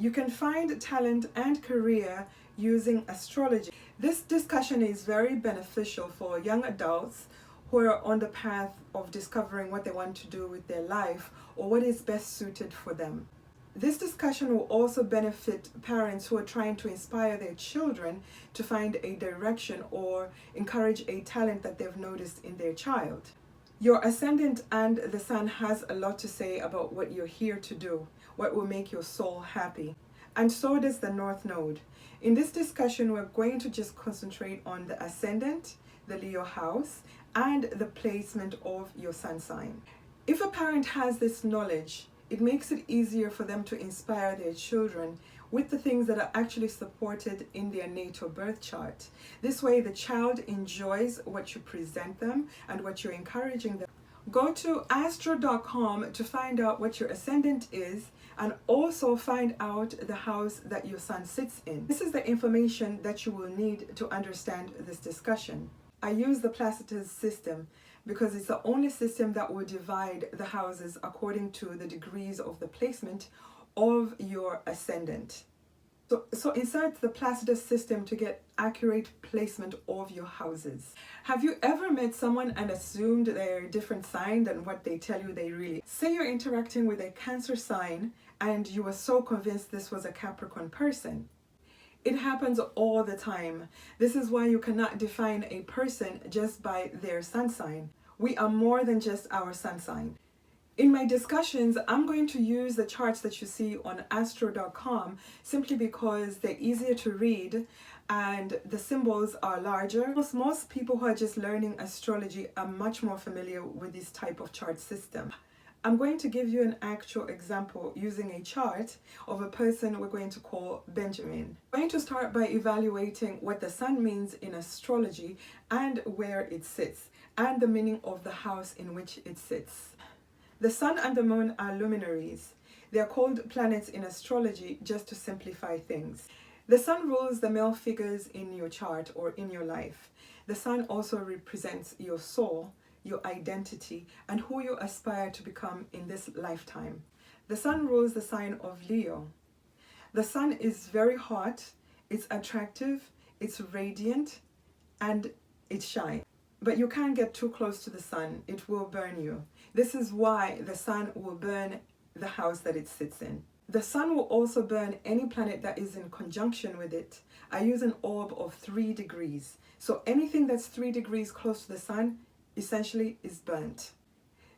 You can find talent and career using astrology. This discussion is very beneficial for young adults who are on the path of discovering what they want to do with their life or what is best suited for them. This discussion will also benefit parents who are trying to inspire their children to find a direction or encourage a talent that they've noticed in their child. Your ascendant and the sun has a lot to say about what you're here to do, what will make your soul happy. And so does the North Node. In this discussion, we're going to just concentrate on the ascendant, the Leo house, and the placement of your sun sign. If a parent has this knowledge, it makes it easier for them to inspire their children with the things that are actually supported in their natal birth chart. This way the child enjoys what you present them and what you're encouraging them. Go to astro.com to find out what your ascendant is and also find out the house that your sun sits in. This is the information that you will need to understand this discussion. I use the Placidus System because it's the only system that will divide the houses according to the degrees of the placement of your ascendant. So insert the Placidus System to get accurate placement of your houses. Have you ever met someone and assumed they're a different sign than what they tell you they really? Say you're interacting with a Cancer sign and you were so convinced this was a Capricorn person. It happens all the time. This is why you cannot define a person just by their sun sign. We are more than just our sun sign. In my discussions, I'm going to use the charts that you see on astro.com simply because they're easier to read and the symbols are larger. Most people who are just learning astrology are much more familiar with this type of chart system. I'm going to give you an actual example using a chart of a person we're going to call Benjamin. I'm going to start by evaluating what the sun means in astrology and where it sits, and the meaning of the house in which it sits. The sun and the moon are luminaries. They are called planets in astrology just to simplify things. The sun rules the male figures in your chart or in your life. The sun also represents your soul, your identity, and who you aspire to become in this lifetime. The sun rules the sign of Leo. The sun is very hot, it's attractive, it's radiant, and it shines. But you can't get too close to the sun, it will burn you. This is why the sun will burn the house that it sits in. The sun will also burn any planet that is in conjunction with it. I use an orb of 3 degrees. So anything that's 3 degrees close to the sun essentially is burnt.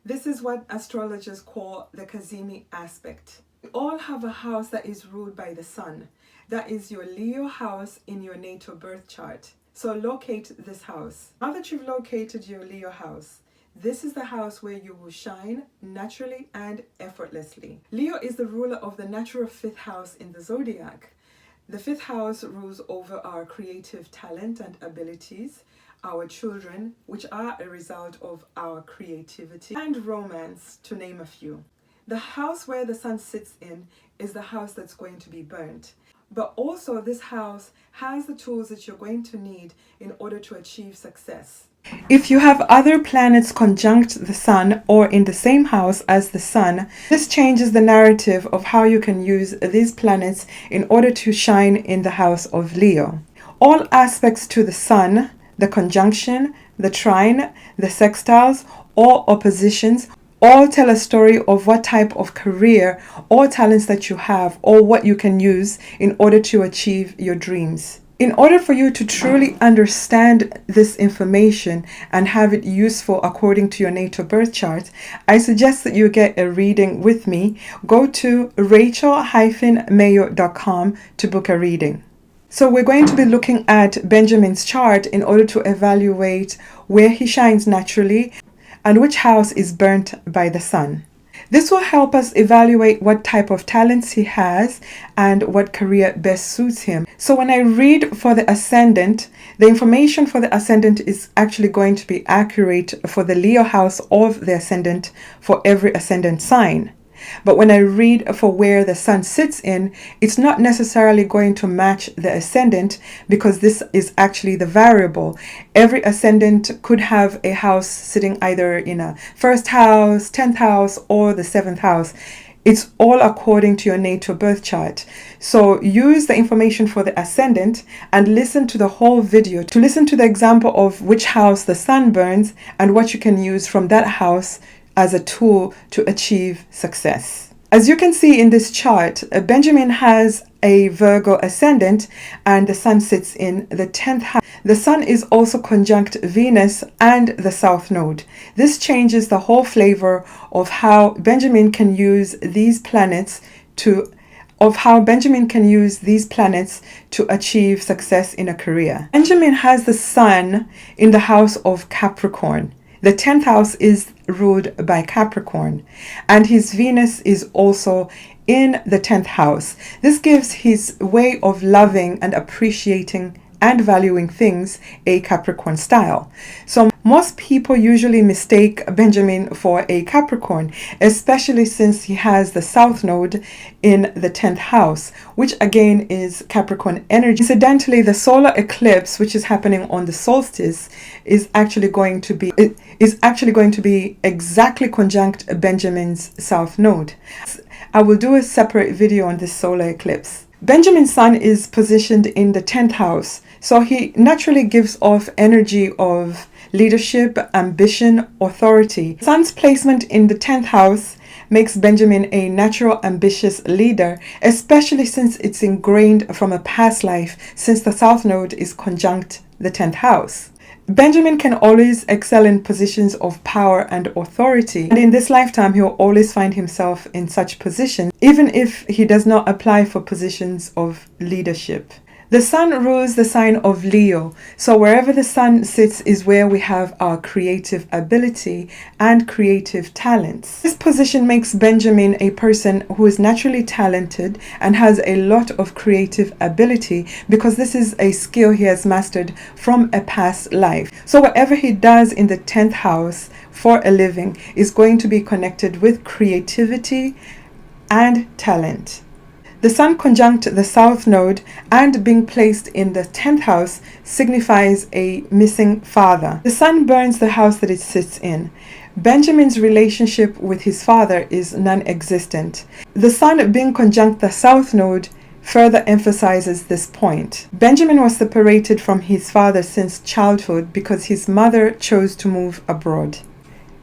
This is what astrologers call the Kazemi aspect. We all have a house that is ruled by the sun. That is your Leo house in your natal birth chart. So locate this house. Now that you've located your Leo house, this is the house where you will shine naturally and effortlessly. Leo is the ruler of the natural 5th house in the zodiac. The 5th house rules over our creative talent and abilities, our children, which are a result of our creativity, and romance, to name a few. The house where the sun sits in is the house that's going to be burnt. But also this house has the tools that you're going to need in order to achieve success. If you have other planets conjunct the sun or in the same house as the sun, this changes the narrative of how you can use these planets in order to shine in the house of Leo. All aspects to the sun, the conjunction, the trine, the sextiles, or oppositions, all tell a story of what type of career or talents that you have or what you can use in order to achieve your dreams. In order for you to truly understand this information and have it useful according to your natal birth chart, I suggest that you get a reading with me. Go to rachel-mayo.com to book a reading. So we're going to be looking at Benjamin's chart in order to evaluate where he shines naturally and which house is burnt by the sun. This will help us evaluate what type of talents he has and what career best suits him. So when I read for the ascendant, the information for the ascendant is actually going to be accurate for the Leo house of the ascendant for every ascendant sign. But when I read for where the sun sits in, it's not necessarily going to match the ascendant because this is actually the variable. Every ascendant could have a house sitting either in a 1st house, 10th house, or the 7th house. It's all according to your natal birth chart. So use the information for the ascendant and listen to the whole video to listen to the example of which house the sun burns and what you can use from that house as a tool to achieve success. As you can see in this chart, Benjamin has a Virgo ascendant and the sun sits in the 10th house. The sun is also conjunct Venus and the south node. This changes the whole flavor of how Benjamin can use these planets to achieve success in a career. Benjamin has the sun in the house of Capricorn. The 10th house is ruled by Capricorn, and his Venus is also in the 10th house. This gives his way of loving and appreciating and valuing things a Capricorn style. So most people usually mistake Benjamin for a Capricorn, especially since he has the south node in the 10th house, which again is Capricorn energy. Incidentally, the solar eclipse, which is happening on the solstice, is actually going to be exactly conjunct Benjamin's south node. I will do a separate video on this solar eclipse. Benjamin's sun is positioned in the 10th house, so he naturally gives off energy of leadership, ambition, authority. Sun's placement in the 10th house makes Benjamin a natural ambitious leader, especially since it's ingrained from a past life, since the south node is conjunct the 10th house. Benjamin can always excel in positions of power and authority, and in this lifetime he'll always find himself in such positions, even if he does not apply for positions of leadership. The sun rules the sign of Leo, so wherever the sun sits is where we have our creative ability and creative talents. This position makes Benjamin a person who is naturally talented and has a lot of creative ability, because this is a skill he has mastered from a past life. So whatever he does in the 10th house for a living is going to be connected with creativity and talent. The sun conjunct the south node and being placed in the 10th house signifies a missing father. The sun burns the house that it sits in. Benjamin's relationship with his father is non-existent. The sun being conjunct the south node further emphasizes this point. Benjamin was separated from his father since childhood because his mother chose to move abroad.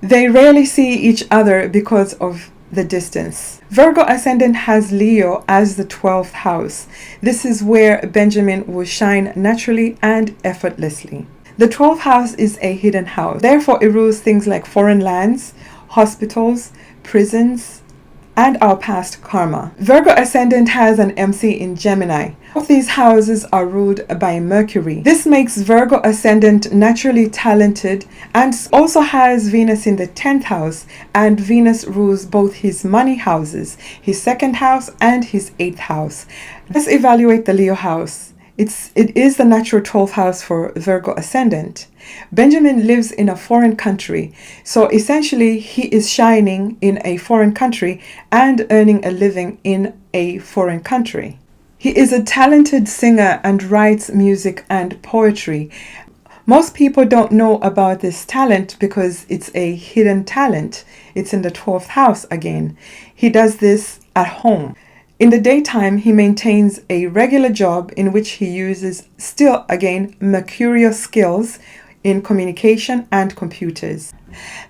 They rarely see each other because of the distance. Virgo ascendant has Leo as the 12th house. This is where Benjamin will shine naturally and effortlessly. The 12th house is a hidden house. Therefore, it rules things like foreign lands, hospitals, prisons, and our past karma. Virgo ascendant has an MC in Gemini. Both these houses are ruled by Mercury. This makes Virgo ascendant naturally talented and also has Venus in the 10th house, and Venus rules both his money houses, his 2nd house and his 8th house. Let's evaluate the Leo house. It is the natural 12th house for Virgo ascendant. Benjamin lives in a foreign country, so essentially he is shining in a foreign country and earning a living in a foreign country. He is a talented singer and writes music and poetry. Most people don't know about this talent because it's a hidden talent. It's in the 12th house again. He does this at home. In the daytime, he maintains a regular job in which he uses, still again, mercurial skills in communication and computers.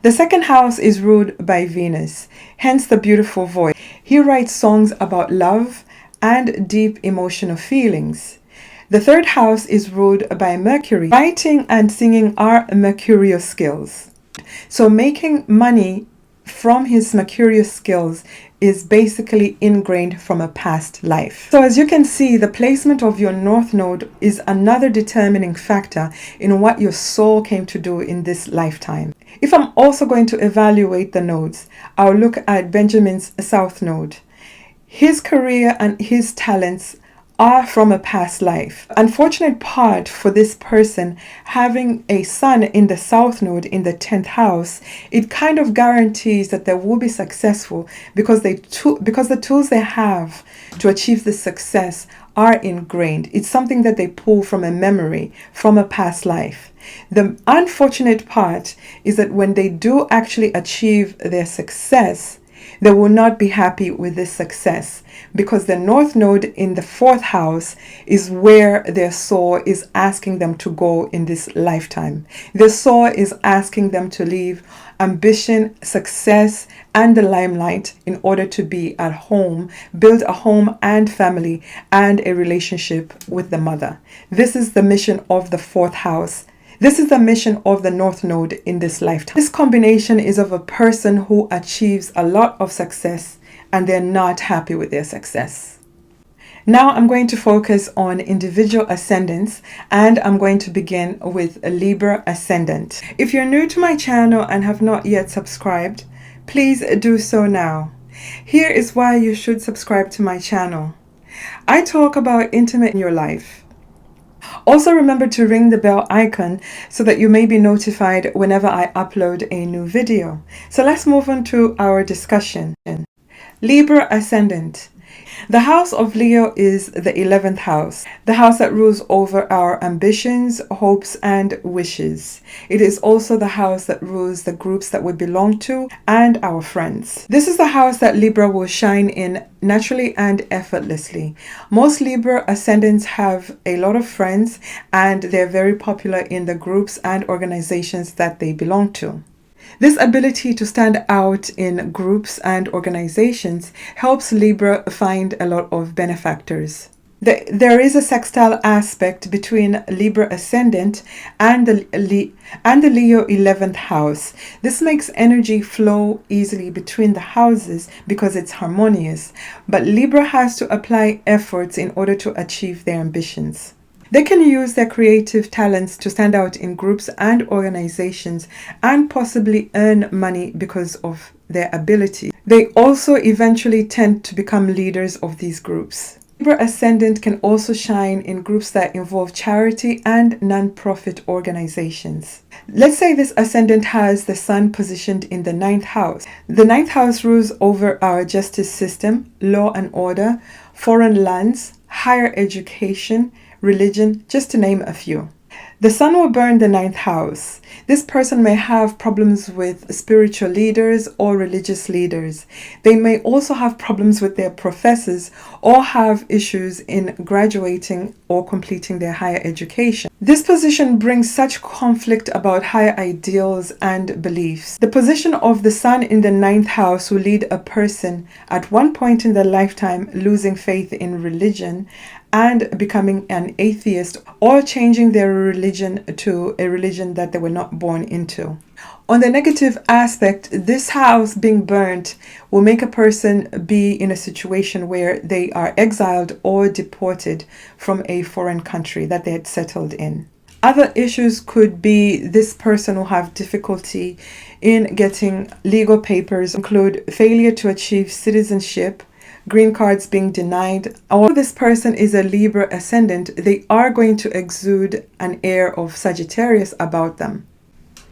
The 2nd house is ruled by Venus, hence the beautiful voice. He writes songs about love and deep emotional feelings. The 3rd house is ruled by Mercury. Writing and singing are mercurial skills. So making money from his mercurial skills is basically ingrained from a past life. So as you can see, the placement of your north node is another determining factor in what your soul came to do in this lifetime. If I'm also going to evaluate the nodes, I'll look at Benjamin's south node. His career and his talents are from a past life. Unfortunate part for this person having a sun in the south node in the 10th house, it kind of guarantees that they will be successful because the tools they have to achieve this success are ingrained. It's something that they pull from a memory, from a past life. The unfortunate part is that when they do actually achieve their success, They will not be happy with this success because the North Node in the 4th house is where their soul is asking them to go in this lifetime. Their soul is asking them to leave ambition, success, and the limelight in order to be at home, build a home and family and a relationship with the mother. This is the mission of the 4th house. This is the mission of the North Node in this lifetime. This combination is of a person who achieves a lot of success and they're not happy with their success. Now I'm going to focus on individual ascendants, and I'm going to begin with a Libra ascendant. If you're new to my channel and have not yet subscribed, please do so now. Here is why you should subscribe to my channel. I talk about intimate in your life. Also remember to ring the bell icon so that you may be notified whenever I upload a new video. So let's move on to our discussion. Libra ascendant. The house of Leo is the 11th house, the house that rules over our ambitions, hopes, and wishes. It is also the house that rules the groups that we belong to and our friends. This is the house that Libra will shine in naturally and effortlessly. Most Libra ascendants have a lot of friends and they're very popular in the groups and organizations that they belong to. This ability to stand out in groups and organizations helps Libra find a lot of benefactors. There is a sextile aspect between Libra ascendant and the Leo 11th house. This makes energy flow easily between the houses because it's harmonious, but Libra has to apply efforts in order to achieve their ambitions. They can use their creative talents to stand out in groups and organizations and possibly earn money because of their ability. They also eventually tend to become leaders of these groups. Libra ascendant can also shine in groups that involve charity and non-profit organizations. Let's say this ascendant has the sun positioned in the 9th house. The 9th house rules over our justice system, law and order, foreign lands, higher education, religion, just to name a few. The sun will burn the 9th house. This person may have problems with spiritual leaders or religious leaders. They may also have problems with their professors or have issues in graduating or completing their higher education. This position brings such conflict about higher ideals and beliefs. The position of the sun in the 9th house will lead a person at one point in their lifetime losing faith in religion and becoming an atheist or changing their religion to a religion that they were not born into. On the negative aspect, this house being burnt will make a person be in a situation where they are exiled or deported from a foreign country that they had settled in. Other issues could be this person will have difficulty in getting legal papers, include failure to achieve citizenship, green cards being denied. Although this person is a Libra ascendant, they are going to exude an air of Sagittarius about them.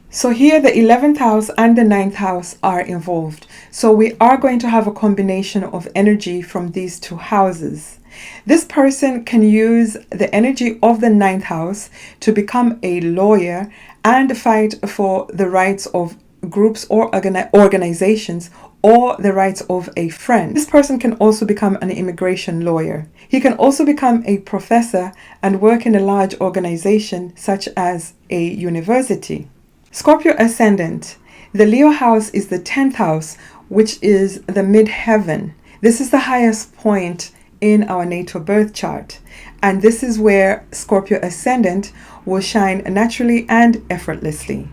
So here the 11th house and the 9th house are involved. So we are going to have a combination of energy from these two houses. This person can use the energy of the 9th house to become a lawyer and fight for the rights of groups or organizations or the rights of a friend. This person can also become an immigration lawyer. He can also become a professor and work in a large organization such as a university. Scorpio ascendant. The Leo house is the 10th house, which is the midheaven. This is the highest point in our natal birth chart. And this is where Scorpio ascendant will shine naturally and effortlessly.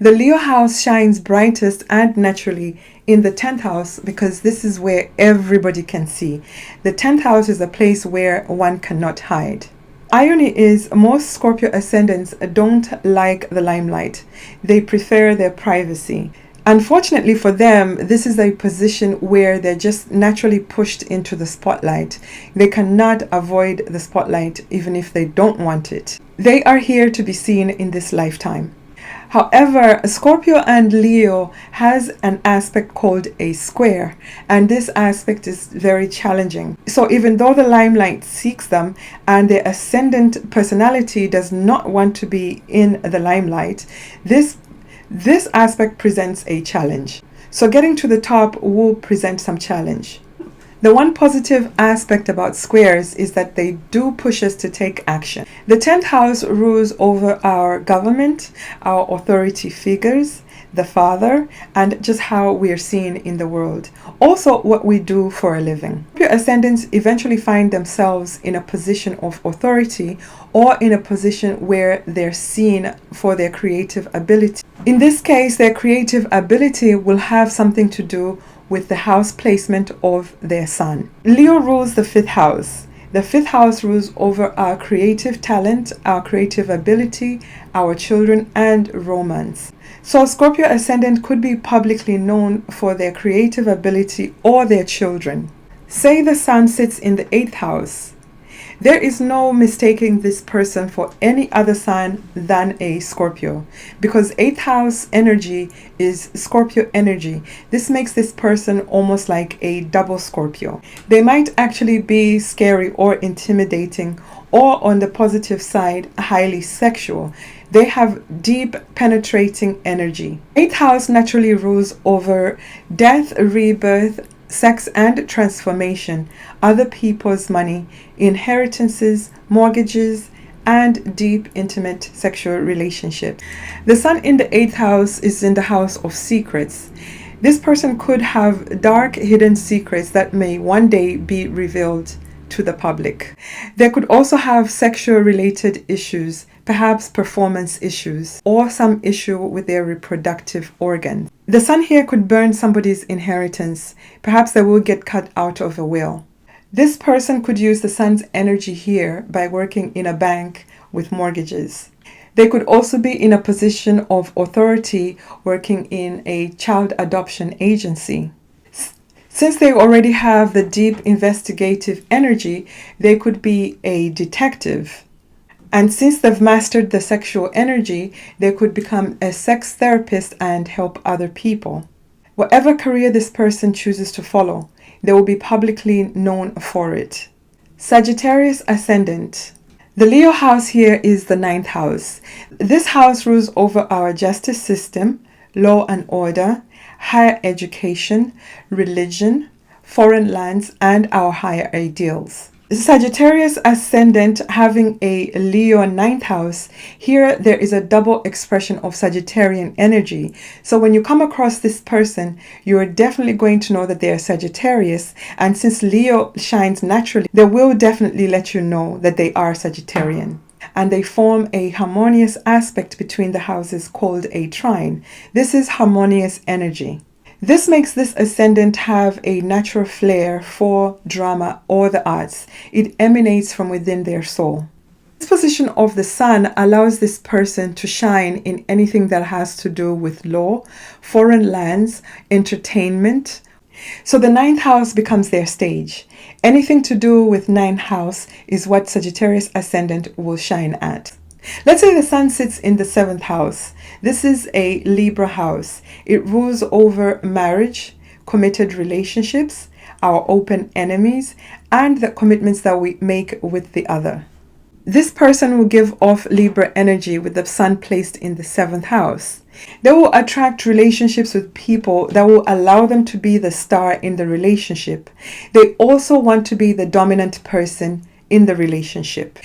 The Leo house shines brightest and naturally in the 10th house because this is where everybody can see. The 10th house is a place where one cannot hide. Irony is most Scorpio ascendants don't like the limelight. They prefer their privacy. Unfortunately for them, this is a position where they're just naturally pushed into the spotlight. They cannot avoid the spotlight even if they don't want it. They are here to be seen in this lifetime. However, Scorpio and Leo has an aspect called a square, and this aspect is very challenging. So even though the limelight seeks them and their ascendant personality does not want to be in the limelight, this aspect presents a challenge. So getting to the top will present some challenge. The one positive aspect about squares is that they do push us to take action. The 10th house rules over our government, our authority figures, the father, and just how we are seen in the world. Also, what we do for a living. Your ascendants eventually find themselves in a position of authority or in a position where they're seen for their creative ability. In this case, their creative ability will have something to do with the house placement of their sun. Leo rules the 5th house. The 5th house rules over our creative talent, our creative ability, our children, and romance. So Scorpio ascendant could be publicly known for their creative ability or their children. Say the sun sits in the 8th house. There is no mistaking this person for any other sign than a Scorpio, because 8th house energy is Scorpio energy. This makes this person almost like a double Scorpio. They might actually be scary or intimidating, or on the positive side, highly sexual. They have deep penetrating energy. 8th house naturally rules over death, rebirth, sex and transformation, other people's money, inheritances, mortgages, and deep intimate sexual relationships. The sun in the 8th house is in the house of secrets. This person could have dark hidden secrets that may one day be revealed to the public. They could also have sexual related issues, perhaps performance issues, or some issue with their reproductive organs. The sun here could burn somebody's inheritance. Perhaps they will get cut out of a will. This person could use the sun's energy here by working in a bank with mortgages. They could also be in a position of authority working in a child adoption agency. Since they already have the deep investigative energy, they could be a detective. And since they've mastered the sexual energy, they could become a sex therapist and help other people. Whatever career this person chooses to follow, they will be publicly known for it. Sagittarius ascendant. The Leo house here is the 9th house. This house rules over our justice system, law and order, higher education, religion, foreign lands, and our higher ideals. Sagittarius ascendant having a Leo 9th house, here there is a double expression of Sagittarian energy. So when you come across this person, you are definitely going to know that they are Sagittarius. And since Leo shines naturally, they will definitely let you know that they are Sagittarian. And they form a harmonious aspect between the houses called a trine. This is harmonious energy. This makes this ascendant have a natural flair for drama or the arts. It emanates from within their soul. This position of the sun allows this person to shine in anything that has to do with law, foreign lands, entertainment. So the 9th house becomes their stage. Anything to do with 9th house is what Sagittarius ascendant will shine at. Let's say the sun sits in the 7th house. This is a Libra house. It rules over marriage, committed relationships, our open enemies, and the commitments that we make with the other. This person will give off Libra energy with the sun placed in the 7th house. They will attract relationships with people that will allow them to be the star in the relationship. They also want to be the dominant person in the relationship.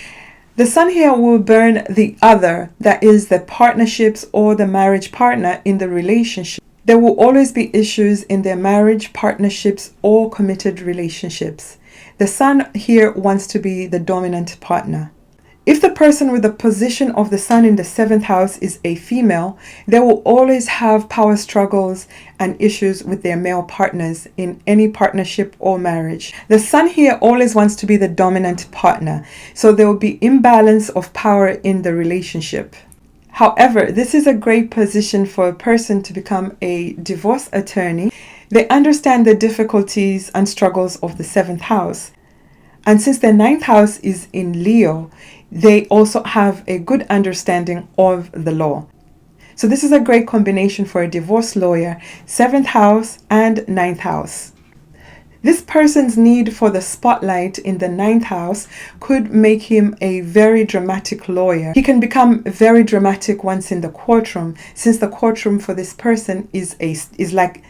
The sun here will burn the other, that is the partnerships or the marriage partner in the relationship. There will always be issues in their marriage, partnerships, or committed relationships. The sun here wants to be the dominant partner. If the person with the position of the sun in the 7th house is a female, they will always have power struggles and issues with their male partners in any partnership or marriage. The sun here always wants to be the dominant partner, so there will be imbalance of power in the relationship. However, this is a great position for a person to become a divorce attorney. They understand the difficulties and struggles of the 7th house. And since the 9th house is in Leo, they also have a good understanding of the law. So this is a great combination for a divorce lawyer, 7th house and 9th house. This person's need for the spotlight in the ninth house could make him a very dramatic lawyer. He can become very dramatic once in the courtroom, since the courtroom for this person is like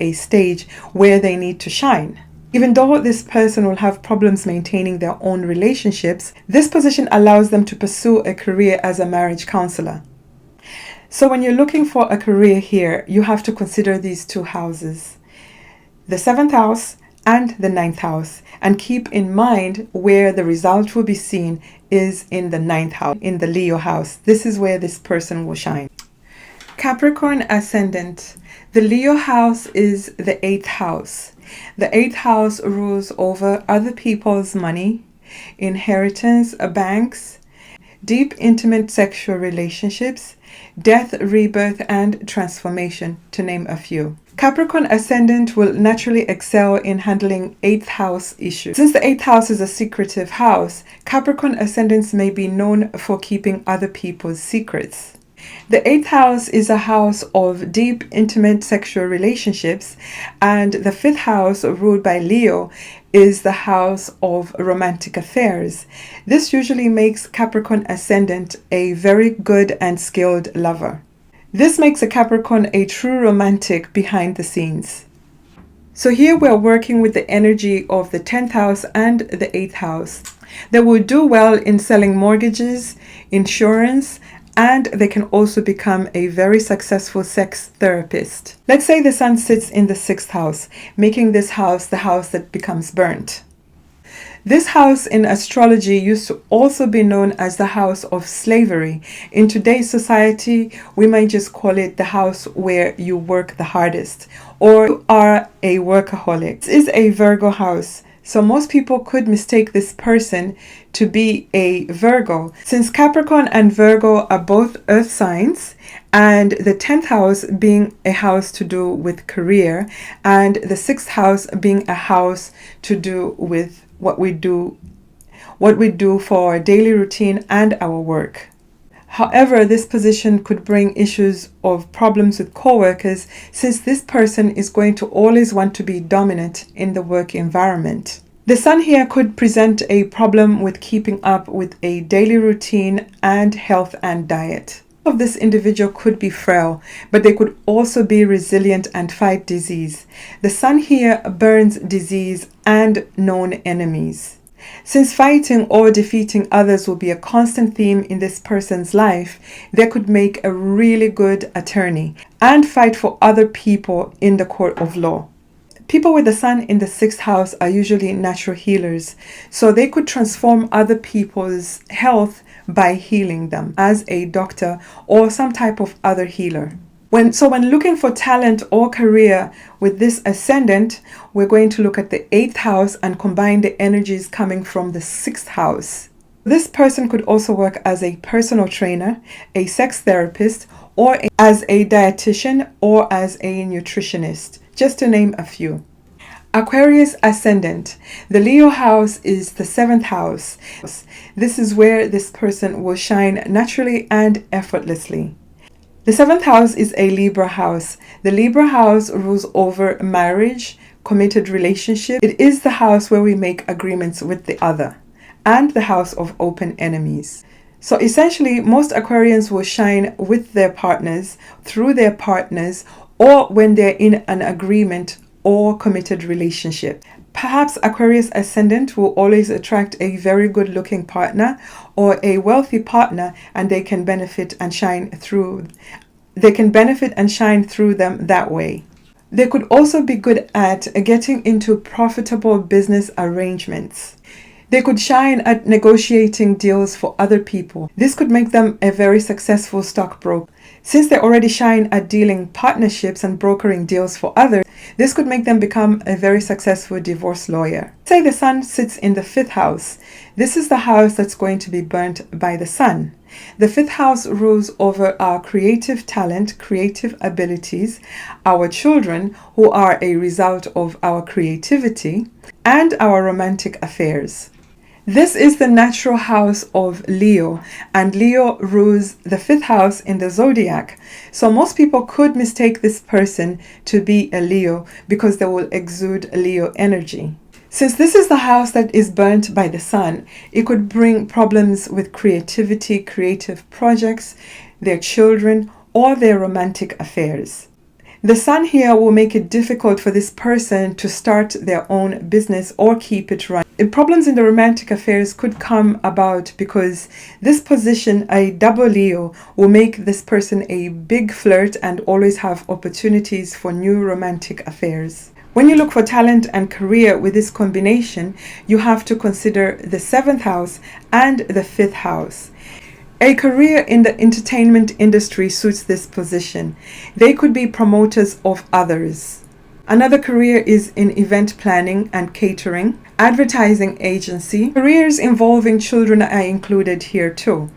a stage where they need to shine. Even though this person will have problems maintaining their own relationships, this position allows them to pursue a career as a marriage counselor. So when you're looking for a career here, you have to consider these two houses, the 7th house and the 9th house, and keep in mind where the result will be seen is in the 9th house, in the Leo house. This is where this person will shine. Capricorn ascendant. The Leo house is the 8th house. The 8th house rules over other people's money, inheritance, banks, deep intimate sexual relationships, death, rebirth, and transformation, to name a few. Capricorn ascendant will naturally excel in handling 8th house issues. Since the 8th house is a secretive house, Capricorn ascendants may be known for keeping other people's secrets. The 8th house is a house of deep, intimate sexual relationships, and the 5th house, ruled by Leo, is the house of romantic affairs. This usually makes Capricorn ascendant a very good and skilled lover. This makes a Capricorn a true romantic behind the scenes. So here we're working with the energy of the 10th house and the 8th house. They will do well in selling mortgages, insurance, and they can also become a very successful sex therapist. Let's say the sun sits in the 6th house, making this house the house that becomes burnt. This house in astrology used to also be known as the house of slavery. In today's society, we might just call it the house where you work the hardest, or you are a workaholic. This is a Virgo house, so most people could mistake this person to be a Virgo. Since Capricorn and Virgo are both earth signs, and the 10th house being a house to do with career, and the 6th house being a house to do with what we do for our daily routine and our work. However, this position could bring issues of problems with co-workers, since this person is going to always want to be dominant in the work environment. The sun here could present a problem with keeping up with a daily routine and health and diet. Of this individual could be frail, but they could also be resilient and fight disease. The sun here burns disease and known enemies. Since fighting or defeating others will be a constant theme in this person's life, they could make a really good attorney and fight for other people in the court of law. People with the sun in the 6th house are usually natural healers, so they could transform other people's health by healing them as a doctor or some type of other healer. When looking for talent or career with this ascendant, we're going to look at the 8th house and combine the energies coming from the 6th house. This person could also work as a personal trainer, a sex therapist, or as a dietitian or as a nutritionist, just to name a few. Aquarius ascendant. The Leo house is the 7th house. This is where this person will shine naturally and effortlessly. The 7th house is a Libra house. The Libra house rules over marriage, committed relationship. It is the house where we make agreements with the other, and the house of open enemies. So essentially, most Aquarians will shine with their partners, through their partners, or when they're in an agreement or committed relationship. Perhaps Aquarius ascendant will always attract a very good looking partner or a wealthy partner, and they can benefit and shine through them that way. They could also be good at getting into profitable business arrangements. They could shine at negotiating deals for other people. This could make them a very successful stockbroker. Since they already shine at dealing partnerships and brokering deals for others, this could make them become a very successful divorce lawyer. Say the sun sits in the 5th house. This is the house that's going to be burnt by the sun. The 5th house rules over our creative talent, creative abilities, our children who are a result of our creativity, and our romantic affairs. This is the natural house of Leo, and Leo rules the 5th house in the zodiac. So most people could mistake this person to be a Leo because they will exude Leo energy. Since this is the house that is burnt by the sun, it could bring problems with creativity, creative projects, their children, or their romantic affairs. The sun here will make it difficult for this person to start their own business or keep it running. Problems in the romantic affairs could come about because this position, a double Leo, will make this person a big flirt and always have opportunities for new romantic affairs. When you look for talent and career with this combination, you have to consider the 7th house and the 5th house. A career in the entertainment industry suits this position. They could be promoters of others. Another career is in event planning and catering, advertising agency. Careers involving children are included here too.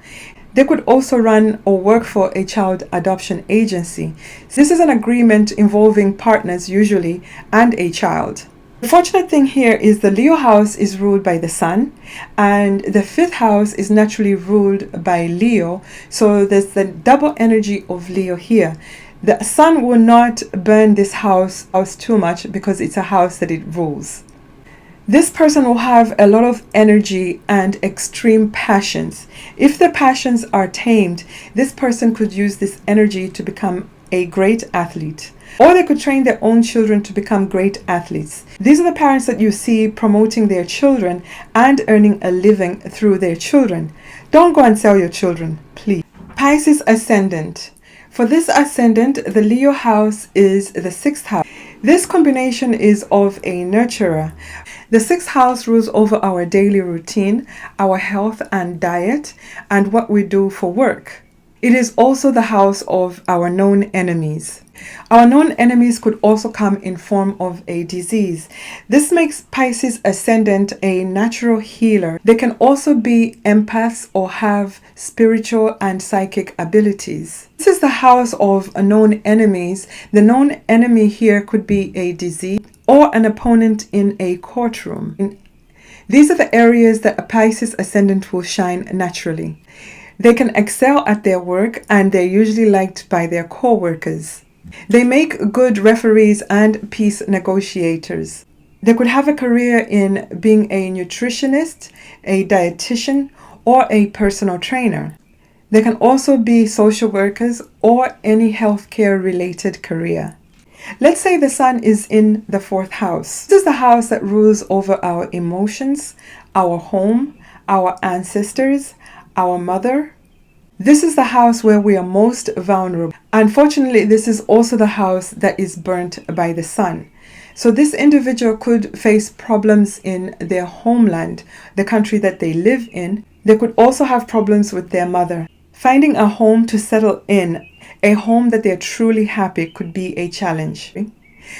They could also run or work for a child adoption agency. This is an agreement involving partners usually and a child. The fortunate thing here is the Leo house is ruled by the sun, and the 5th house is naturally ruled by Leo, so there's the double energy of Leo here. The sun will not burn this house too much because it's a house that it rules. This person will have a lot of energy and extreme passions. If the passions are tamed, this person could use this energy to become a great athlete. Or they could train their own children to become great athletes. These are the parents that you see promoting their children and earning a living through their children. Don't go and sell your children, please. Pisces ascendant. For this ascendant, the Leo house is the 6th house. This combination is of a nurturer. The 6th house rules over our daily routine, our health and diet, and what we do for work. It is also the house of our known enemies. Our known enemies could also come in form of a disease. This makes Pisces ascendant a natural healer. They can also be empaths or have spiritual and psychic abilities. This is the house of known enemies. The known enemy here could be a disease or an opponent in a courtroom. These are the areas that a Pisces ascendant will shine naturally. They can excel at their work and they're usually liked by their co-workers. They make good referees and peace negotiators. They could have a career in being a nutritionist, a dietitian, or a personal trainer. They can also be social workers or any healthcare related career. Let's say the sun is in the 4th house. This is the house that rules over our emotions, our home, our ancestors, our mother. This is the house where we are most vulnerable. Unfortunately, this is also the house that is burnt by the sun. So this individual could face problems in their homeland, the country that they live in. They could also have problems with their mother. Finding a home to settle in, a home that they're truly happy, could be a challenge.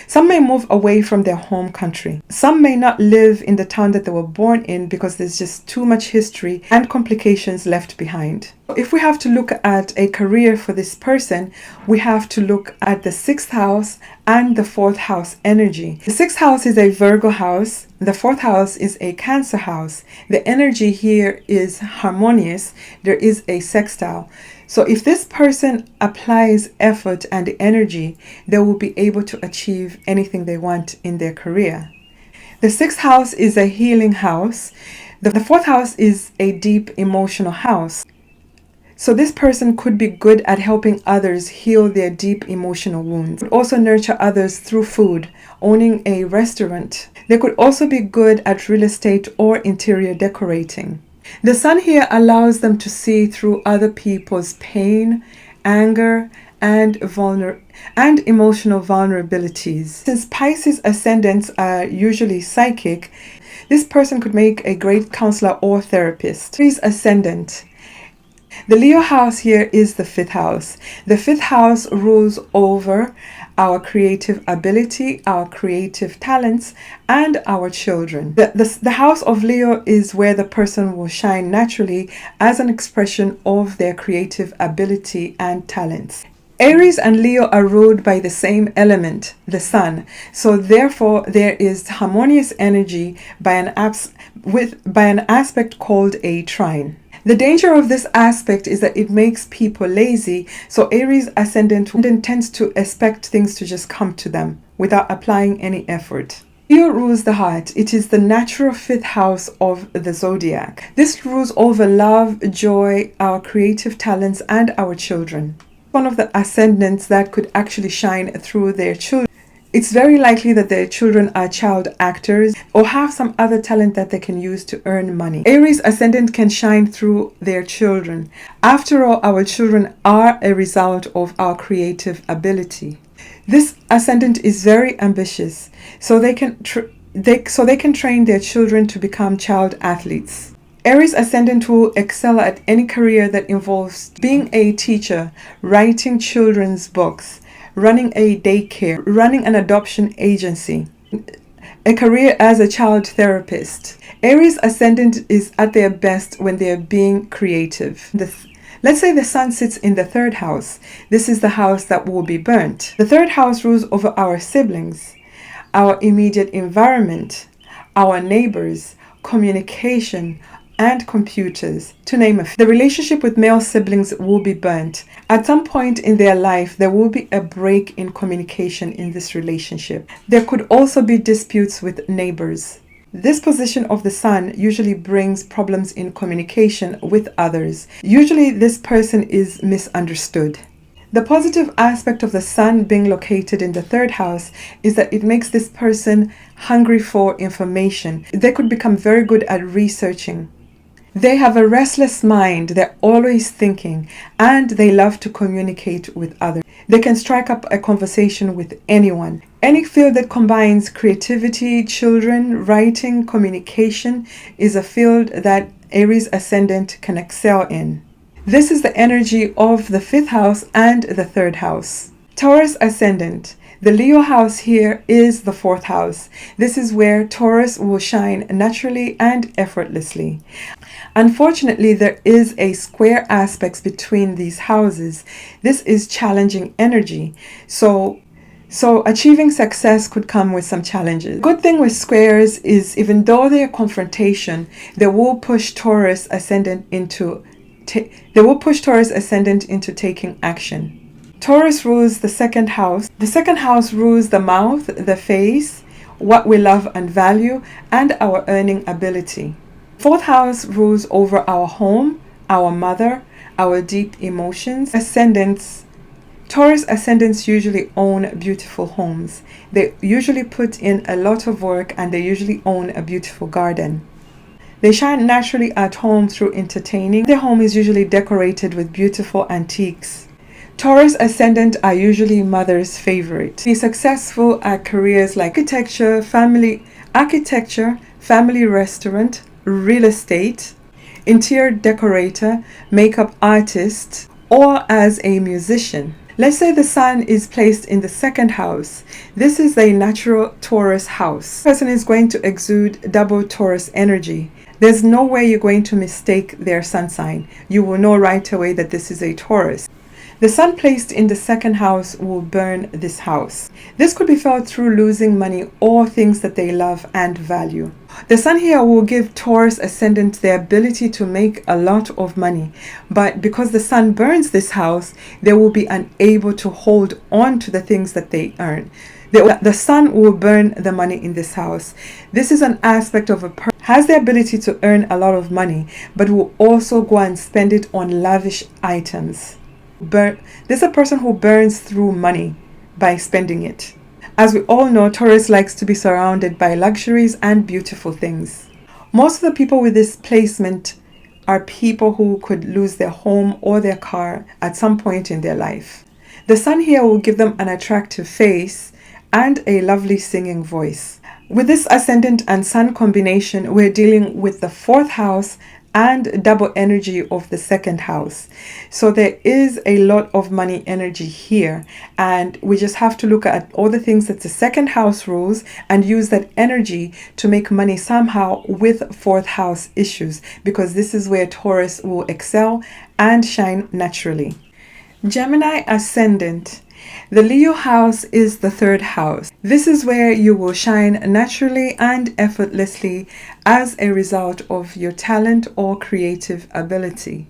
Some may move away from their home country. Some may not live in the town that they were born in because there's just too much history and complications left behind. If we have to look at a career for this person, we have to look at the 6th house and the 4th house energy. The 6th house is a Virgo house. The 4th house is a Cancer house. The energy here is harmonious. There is a sextile. So if this person applies effort and energy, they will be able to achieve anything they want in their career. The 6th house is a healing house. The 4th house is a deep emotional house. So this person could be good at helping others heal their deep emotional wounds. They could also nurture others through food, owning a restaurant. They could also be good at real estate or interior decorating. The sun here allows them to see through other people's pain, anger, and emotional vulnerabilities. Since Pisces ascendants are usually psychic, this person could make a great counselor or therapist. Pisces ascendant. The Leo house here is the 5th house. The 5th house rules over our creative ability, our creative talents, and our children. The house of Leo is where the person will shine naturally as an expression of their creative ability and talents. Aries and Leo are ruled by the same element, the sun. So therefore, there is harmonious energy by an aspect called a trine. The danger of this aspect is that it makes people lazy. So Aries ascendant tends to expect things to just come to them without applying any effort. Leo rules the heart. It is the natural fifth house of the zodiac. This rules over love, joy, our creative talents, and our children. One of the ascendants that could actually shine through their children. It's very likely that their children are child actors or have some other talent that they can use to earn money. Aries ascendant can shine through their children. After all, our children are a result of our creative ability. This ascendant is very ambitious, so they can train their children to become child athletes. Aries ascendant will excel at any career that involves being a teacher, writing children's books, running a daycare, running an adoption agency, a career as a child therapist. Aries ascendant is at their best when they are being creative. Let's say the sun sits in the third house. This is the house that will be burnt. The third house rules over our siblings, our immediate environment, our neighbors, communication, and computers, to name a few. The relationship with male siblings will be burnt. At some point in their life, there will be a break in communication in this relationship. There could also be disputes with neighbors. This position of the sun usually brings problems in communication with others. Usually this person is misunderstood. The positive aspect of the sun being located in the third house is that it makes this person hungry for information. They could become very good at researching. They have a restless mind, they're always thinking, and they love to communicate with others. They can strike up a conversation with anyone. Any field that combines creativity, children, writing, communication is a field that Aries ascendant can excel in. This is the energy of the fifth house and the third house. Taurus ascendant. The Leo house here is the fourth house. This is where Taurus will shine naturally and effortlessly. Unfortunately, there is a square aspect between these houses. This is challenging energy. So achieving success could come with some challenges. Good thing with squares is even though they are confrontation, they will push Taurus ascendant into taking action. Taurus rules the second house. The second house rules the mouth, the face, what we love and value, and our earning ability. Fourth house rules over our home, our mother, our deep emotions. Taurus ascendants usually own beautiful homes. They usually put in a lot of work and they usually own a beautiful garden. They shine naturally at home through entertaining. Their home is usually decorated with beautiful antiques. Taurus ascendant are usually mother's favorite. Be successful at careers like family restaurant, real estate, interior decorator, makeup artist, or as a musician. Let's say the sun is placed in the second house. This is a natural Taurus house. The person is going to exude double Taurus energy. There's no way you're going to mistake their sun sign. You will know right away that this is a Taurus. The sun placed in the second house will burn this house. This could be felt through losing money or things that they love and value. The sun here will give Taurus ascendant the ability to make a lot of money, but because the sun burns this house, they will be unable to hold on to the things that they earn. The sun will burn the money in this house. This is an aspect of a person has the ability to earn a lot of money, but will also go and spend it on lavish items. This is a person who burns through money by spending it. As we all know, Taurus likes to be surrounded by luxuries and beautiful things. Most of the people with this placement are people who could lose their home or their car at some point in their life. The sun here will give them an attractive face and a lovely singing voice. With this ascendant and sun combination, we're dealing with the fourth house and double energy of the second house. So there is a lot of money energy here, and we just have to look at all the things that the second house rules and use that energy to make money somehow with fourth house issues, because this is where Taurus will excel and shine naturally. Gemini ascendant. The Leo house is the third house. This is where you will shine naturally and effortlessly as a result of your talent or creative ability.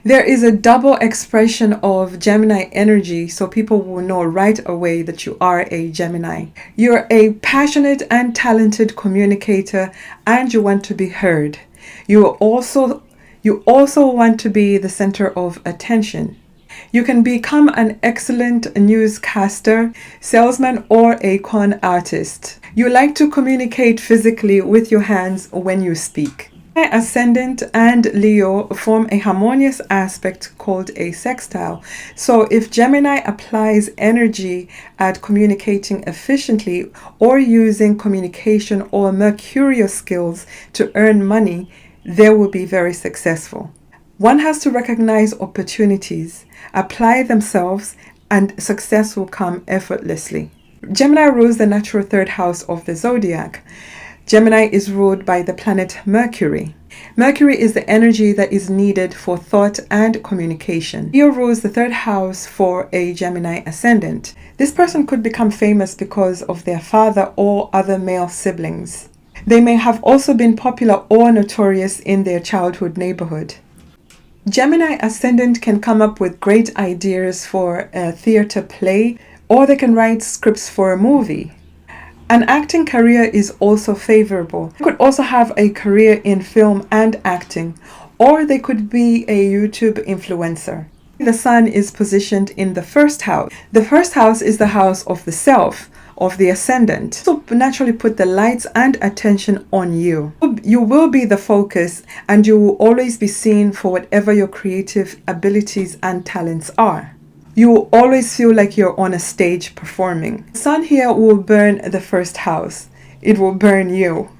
There is a double expression of Gemini energy, so people will know right away that you are a Gemini. You're a passionate and talented communicator, and you want to be heard. You also want to be the center of attention. You can become an excellent newscaster, salesman, or a con artist. You like to communicate physically with your hands when you speak. Ascendant and Leo form a harmonious aspect called a sextile. So if Gemini applies energy at communicating efficiently or using communication or mercurial skills to earn money, they will be very successful. One has to recognize opportunities, apply themselves, and success will come effortlessly. Gemini rules the natural third house of the zodiac. Gemini is ruled by the planet Mercury. Mercury is the energy that is needed for thought and communication. Leo rules the third house for a Gemini ascendant. This person could become famous because of their father or other male siblings. They may have also been popular or notorious in their childhood neighborhood. Gemini ascendant can come up with great ideas for a theater play, or they can write scripts for a movie. An acting career is also favorable. They could also have a career in film and acting, or they could be a YouTube influencer. The sun is positioned in the first house. The first house is the house of the self, of the ascendant. So naturally put the lights and attention on you. You will be the focus, and you will always be seen for whatever your creative abilities and talents are. You will always feel like you're on a stage performing. The sun here will burn the first house. It will burn you.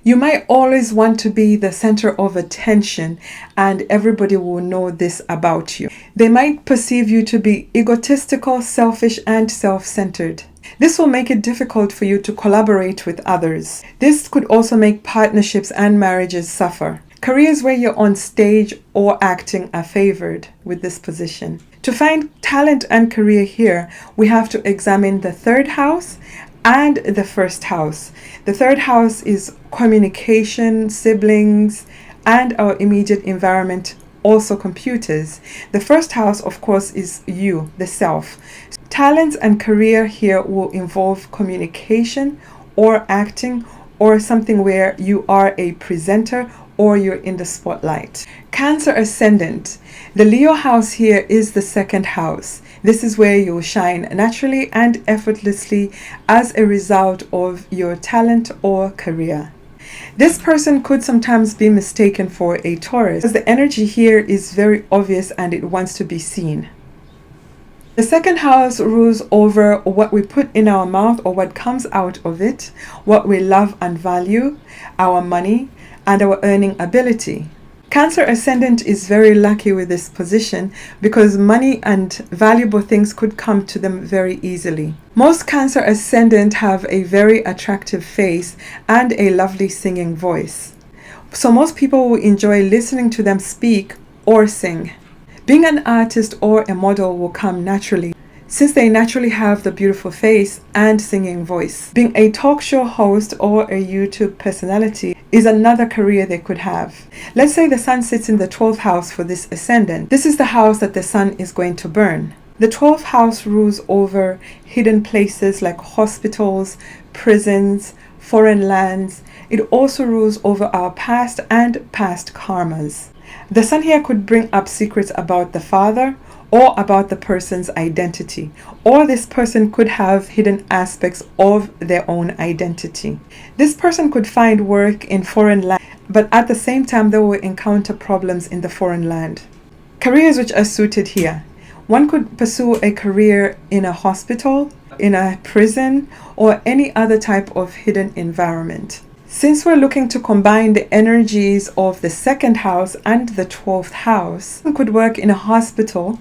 You might always want to be the center of attention, and everybody will know this about you. They might perceive you to be egotistical, selfish, and self-centered. This will make it difficult for you to collaborate with others. This could also make partnerships and marriages suffer. Careers where you're on stage or acting are favored with this position. To find talent and career here, we have to examine the third house and the first house. The third house is communication, siblings, and our immediate environment, also computers. The first house, of course, is you, the self. Talents and career here will involve communication or acting or something where you are a presenter or you're in the spotlight. Cancer ascendant. The Leo house here is the second house. This is where you'll shine naturally and effortlessly as a result of your talent or career. This person could sometimes be mistaken for a Taurus, because the energy here is very obvious and it wants to be seen. The second house rules over what we put in our mouth or what comes out of it, what we love and value, our money, and our earning ability. Cancer ascendant is very lucky with this position because money and valuable things could come to them very easily. Most Cancer ascendant have a very attractive face and a lovely singing voice. So most people will enjoy listening to them speak or sing. Being an artist or a model will come naturally, since they naturally have the beautiful face and singing voice. Being a talk show host or a YouTube personality is another career they could have. Let's say the sun sits in the 12th house for this ascendant. This is the house that the sun is going to burn. The 12th house rules over hidden places like hospitals, prisons, foreign lands. It also rules over our past and past karmas. The sun here could bring up secrets about the father or about the person's identity, or this person could have hidden aspects of their own identity. This person could find work in foreign land, but at the same time they will encounter problems in the foreign land. Careers which are suited here. One could pursue a career in a hospital, in a prison, or any other type of hidden environment. Since we're looking to combine the energies of the second house and the 12th house, one could work in a hospital.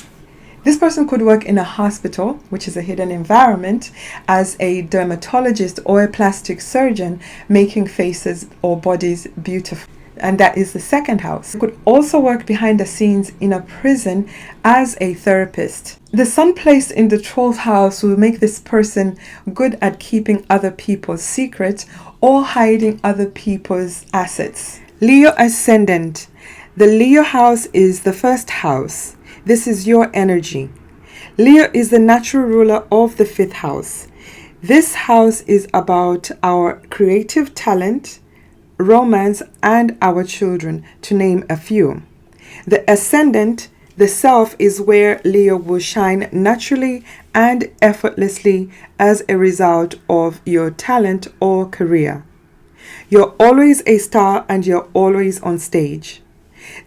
This person could work in a hospital, which is a hidden environment, as a dermatologist or a plastic surgeon, making faces or bodies beautiful. and that is the second house. You could also work behind the scenes in a prison as a therapist. The sun placed in the 12th house will make this person good at keeping other people's secrets or hiding other people's assets. Leo ascendant. The Leo house is the first house. This is your energy. Leo is the natural ruler of the 5th house. This house is about our creative talent, romance, and our children, to name a few. The ascendant, the self, is where Leo will shine naturally and effortlessly as a result of your talent or career. You're always a star and you're always on stage.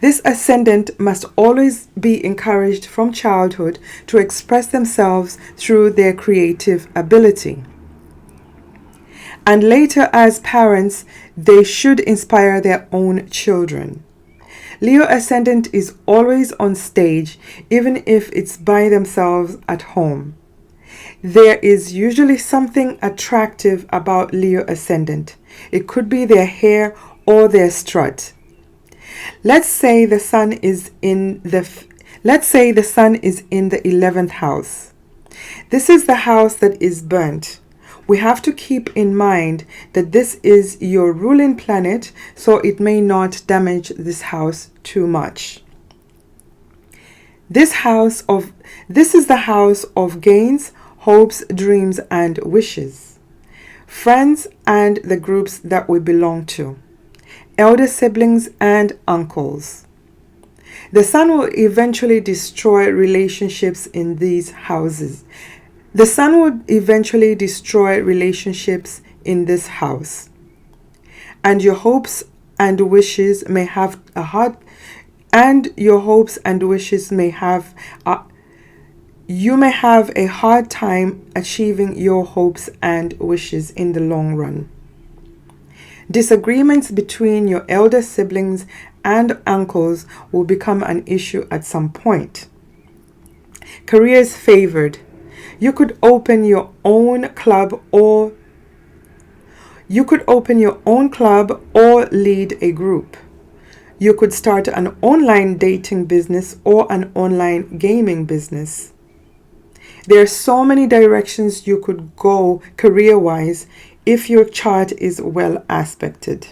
This ascendant must always be encouraged from childhood to express themselves through their creative ability. And later, as parents, they should inspire their own children. Leo ascendant is always on stage, even if it's by themselves at home. There is usually something attractive about Leo ascendant. It could be their hair or their strut. Let's say the sun is in the 11th house. This is the house that is burnt. We have to keep in mind that this is your ruling planet, so it may not damage this house too much. This is the house of gains, hopes, dreams, and wishes. Friends and the groups that we belong to. Elder siblings and uncles. The sun will eventually destroy relationships in these houses. The sun would eventually destroy relationships in this house. And your hopes and wishes may have you may have a hard time achieving your hopes and wishes in the long run. Disagreements between your elder siblings and uncles will become an issue at some point. Careers favored. You could open your own club or lead a group. You could start an online dating business or an online gaming business. There are so many directions you could go career-wise if your chart is well aspected.